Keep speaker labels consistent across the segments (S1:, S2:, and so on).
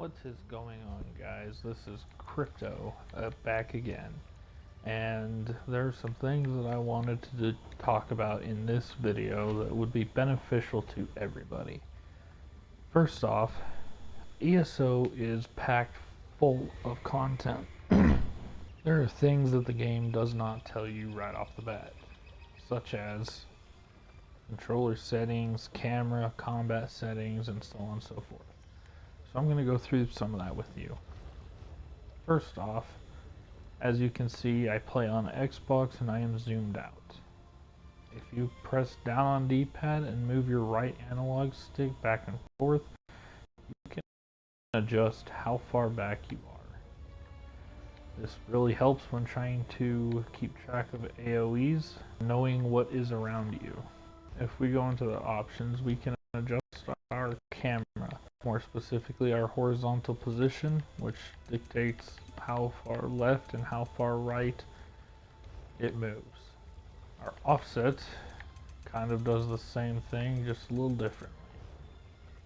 S1: What is going on, guys? This is Crypto back again, and there are some things that I wanted to talk about in this video that would be beneficial to everybody. First off, ESO is packed full of content. There are things that the game does not tell you right off the bat, such as controller settings, camera, combat settings, and so on and so forth. So I'm going to go through some of that with you. First off, as you can see, I play on Xbox and I am zoomed out. If you press down on D-pad and move your right analog stick back and forth, you can adjust how far back you are. This really helps when trying to keep track of AoEs, knowing what is around you. If we go into the options, we can adjust our camera, more specifically our horizontal position, which dictates how far left and how far right it moves. Our offset kind of does the same thing, just a little differently.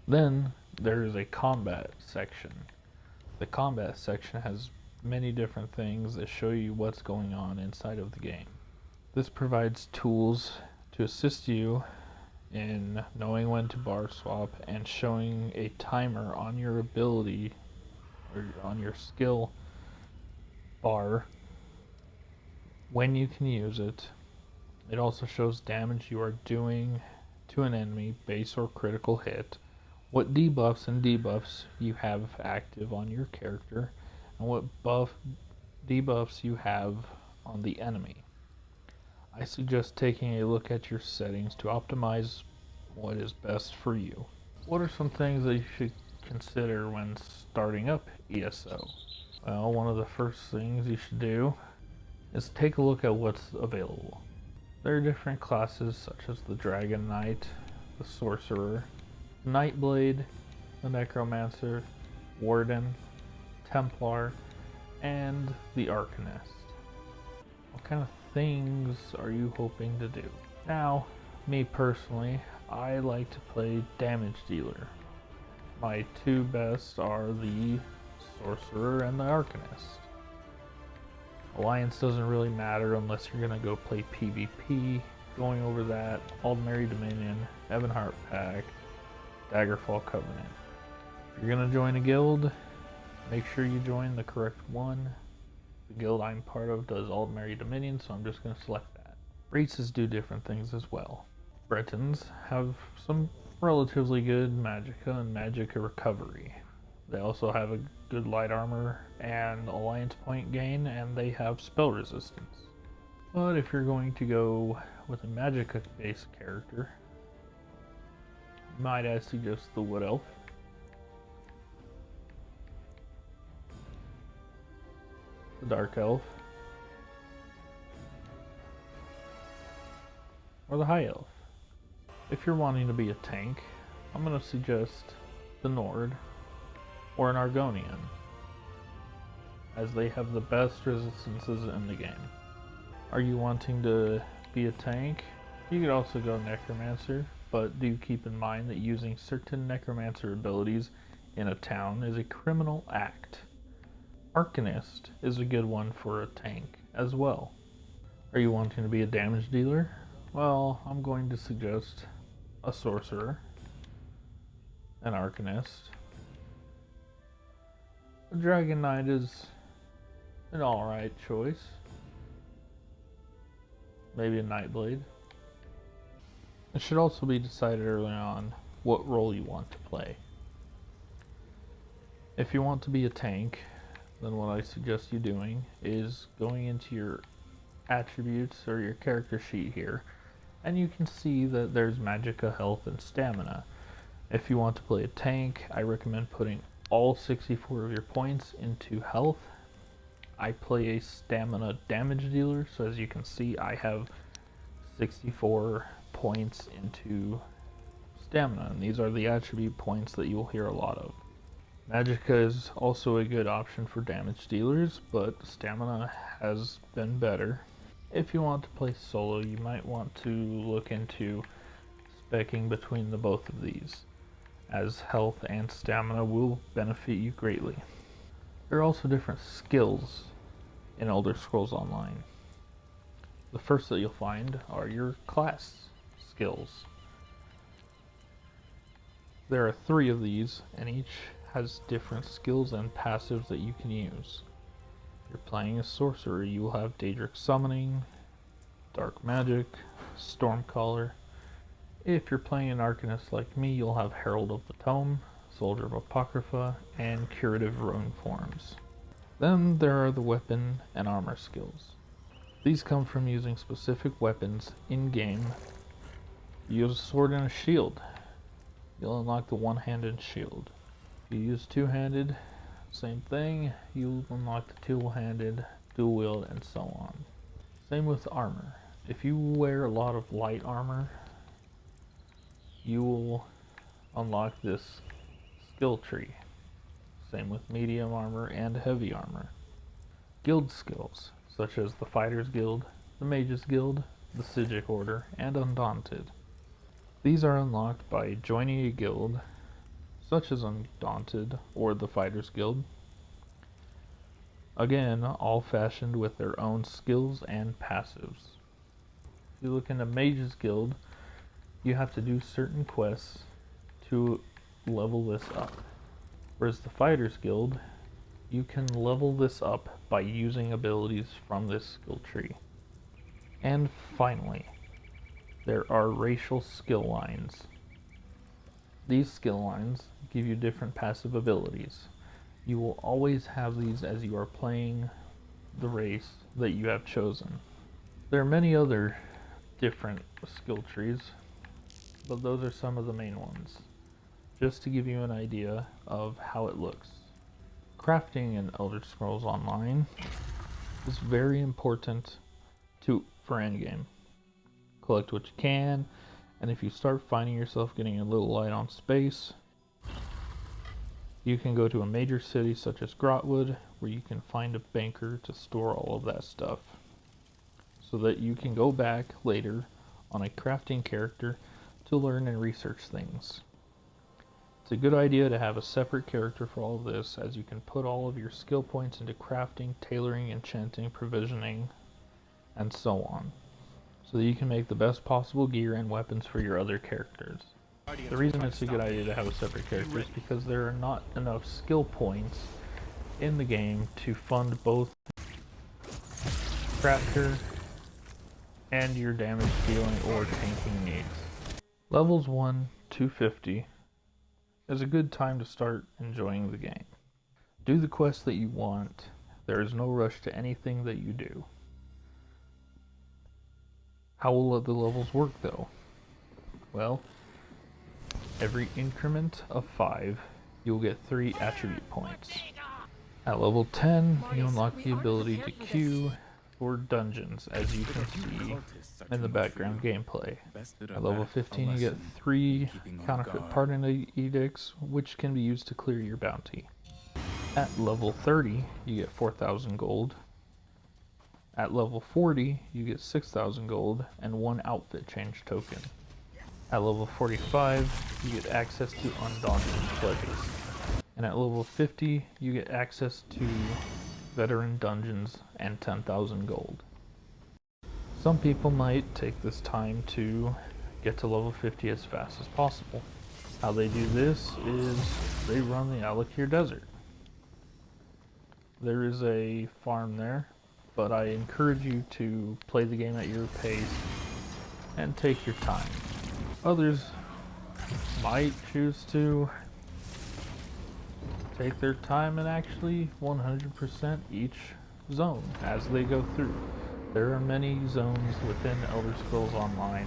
S1: Then there is a combat section. The combat section has many different things that show you what's going on inside of the game. This provides tools to assist you in knowing when to bar swap and showing a timer on your ability or on your skill bar when you can use it. It also shows damage you are doing to an enemy, base or critical hit, what debuffs and debuffs you have active on your character, and what debuffs you have on the enemy. I suggest taking a look at your settings to optimize what is best for you. What are some things that you should consider when starting up ESO? Well, one of the first things you should do is take a look at what's available. There are different classes such as the Dragon Knight, the Sorcerer, Nightblade, the Necromancer, Warden, Templar, and the Arcanist. What kind of things are you hoping to do? Now, me personally, I like to play damage dealer. My two best are the Sorcerer and the Arcanist. Alliance doesn't really matter unless you're gonna go play PvP. Going over that, Aldmeri Dominion, Ebonheart Pact, Daggerfall Covenant. If you're gonna join a guild, make sure you join the correct one. The guild I'm part of does Aldmeri Dominion, so I'm just going to select that. Races do different things as well. Bretons have some relatively good magicka and magicka recovery. They also have a good light armor and alliance point gain, and they have spell resistance. But if you're going to go with a magicka based character, might I suggest the Wood Elf. The Dark Elf, or the High Elf. If you're wanting to be a tank, I'm going to suggest the Nord or an Argonian, as they have the best resistances in the game. Are you wanting to be a tank? You could also go Necromancer, but do keep in mind that using certain Necromancer abilities in a town is a criminal act. Arcanist is a good one for a tank as well. Are you wanting to be a damage dealer? Well, I'm going to suggest a Sorcerer, an Arcanist. A Dragon Knight is an alright choice. Maybe a Nightblade. It should also be decided early on what role you want to play. If you want to be a tank, then what I suggest you doing is going into your attributes or your character sheet here, and you can see that there's magicka, health, and stamina. If you want to play a tank, I recommend putting all 64 of your points into health. I play a stamina damage dealer, so as you can see I have 64 points into stamina, and these are the attribute points that you'll hear a lot of. Magicka is also a good option for damage dealers, but stamina has been better. If you want to play solo, you might want to look into specking between the both of these. as health and stamina will benefit you greatly. There are also different skills in Elder Scrolls Online. The first that you'll find are your class skills. There are 3 of these, and each has different skills and passives that you can use. If you're playing a sorcerer, you will have Daedric Summoning, Dark Magic, Stormcaller. If you're playing an Arcanist like me, you'll have Herald of the Tome, Soldier of Apocrypha, and Curative Rune Forms. Then there are the weapon and armor skills. These come from using specific weapons in-game. You use a sword and a shield. You'll unlock the one-handed shield. If you use two-handed, same thing. You'll unlock the two-handed, dual-wield, and so on. Same with armor. If you wear a lot of light armor, you will unlock this skill tree. Same with medium armor and heavy armor. Guild skills, such as the Fighters Guild, the Mages Guild, the Psijic Order, and Undaunted. These are unlocked by joining a guild, such as Undaunted or the Fighters Guild. Again, all fashioned with their own skills and passives. If you look into Mages Guild, you have to do certain quests to level this up. Whereas the Fighters Guild, you can level this up by using abilities from this skill tree. And finally, there are racial skill lines. These skill lines give you different passive abilities. You will always have these as you are playing the race that you have chosen. There are many other different skill trees, but those are some of the main ones, just to give you an idea of how it looks. Crafting in Elder Scrolls Online is very important for endgame. Collect what you can, and if you start finding yourself getting a little light on space, you can go to a major city such as Grotwood, where you can find a banker to store all of that stuff, so that you can go back later on a crafting character to learn and research things. It's a good idea to have a separate character for all of this, as you can put all of your skill points into crafting, tailoring, enchanting, provisioning, and so on, so that you can make the best possible gear and weapons for your other characters. The reason it's a good idea to have a separate character is because there are not enough skill points in the game to fund both crafter and your damage dealing or tanking needs. Levels 1 to 50 is a good time to start enjoying the game. Do the quests that you want. There is no rush to anything that you do. How will the levels work though? Well, every increment of 5, you'll get 3 attribute points. At level 10, you unlock the ability to queue for dungeons, as you can see in the background gameplay. At level 15, you get 3 counterfeit pardon edicts, which can be used to clear your bounty. At level 30, you get 4,000 gold. At level 40, you get 6,000 gold and 1 outfit change token. At level 45, you get access to Undaunted pledges. And at level 50, you get access to veteran dungeons and 10,000 gold. Some people might take this time to get to level 50 as fast as possible. How they do this is they run the Alakir Desert. There is a farm there, but I encourage you to play the game at your pace and take your time. Others might choose to take their time and actually 100% each zone as they go through. There are many zones within Elder Scrolls Online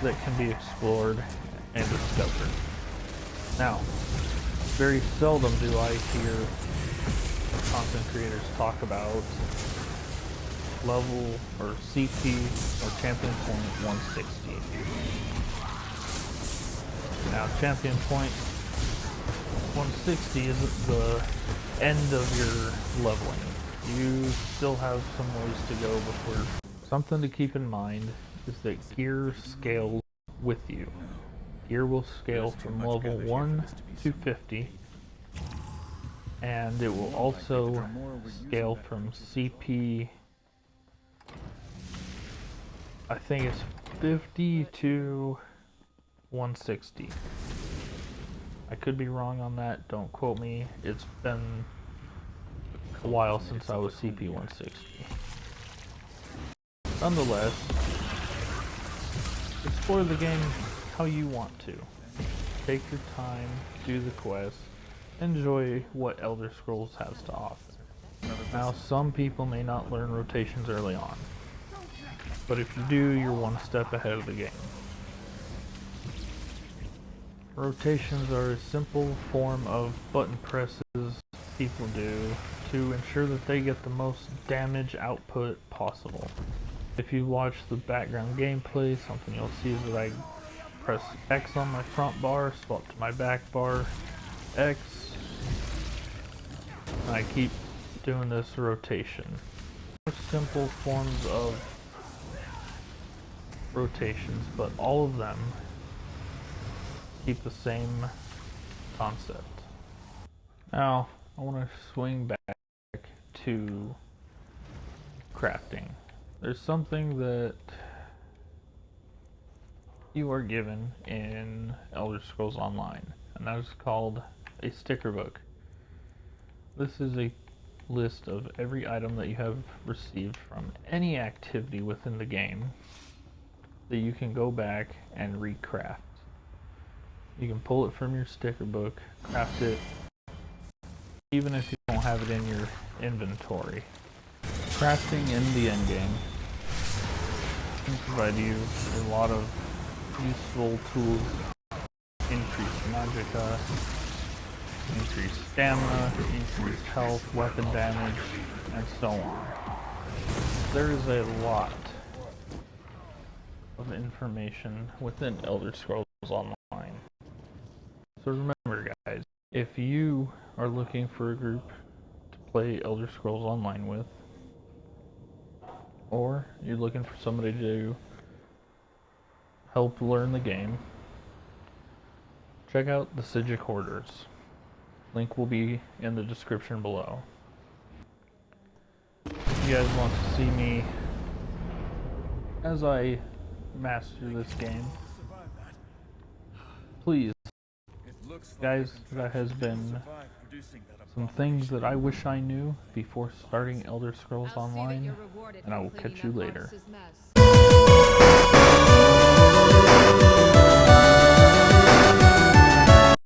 S1: that can be explored and discovered. Now, very seldom do I hear content creators talk about level or CP or champion point 160. Now, champion point 160 isn't the end of your leveling. You still have some ways to go before. Something to keep in mind is that gear scales with you. gear will scale from level 1 to 50, and it will also scale from CP, I think it's 50 to 160. I could be wrong on that, don't quote me. It's been a while since I was CP 160. Nonetheless, explore the game how you want to. Take your time, do the quest, enjoy what Elder Scrolls has to offer. Now, some people may not learn rotations early on, but if you do, you're one step ahead of the game. Rotations are a simple form of button presses people do to ensure that they get the most damage output possible. If you watch the background gameplay, something you'll see is that I press X on my front bar, swap to my back bar, X, and I keep doing this rotation. Simple forms of rotations, but all of them keep the same concept. Now, I want to swing back to crafting. There's something that you are given in Elder Scrolls Online, and that is called a sticker book. This is a list of every item that you have received from any activity within the game that you can go back and recraft. You can pull it from your sticker book, craft it, even if you don't have it in your inventory. Crafting in the endgame can provide you a lot of useful tools. Increased magicka, increased stamina, increased health, weapon damage, and so on. There is a lot of information within Elder Scrolls Online. So remember, guys, if you are looking for a group to play Elder Scrolls Online with, or you're looking for somebody to help learn the game, check out the Sigic Hoarders. Link will be in the description below. If you guys want to see me as I master this game, please, guys, that has been some things that I wish I knew before starting Elder Scrolls Online, and I will catch you later.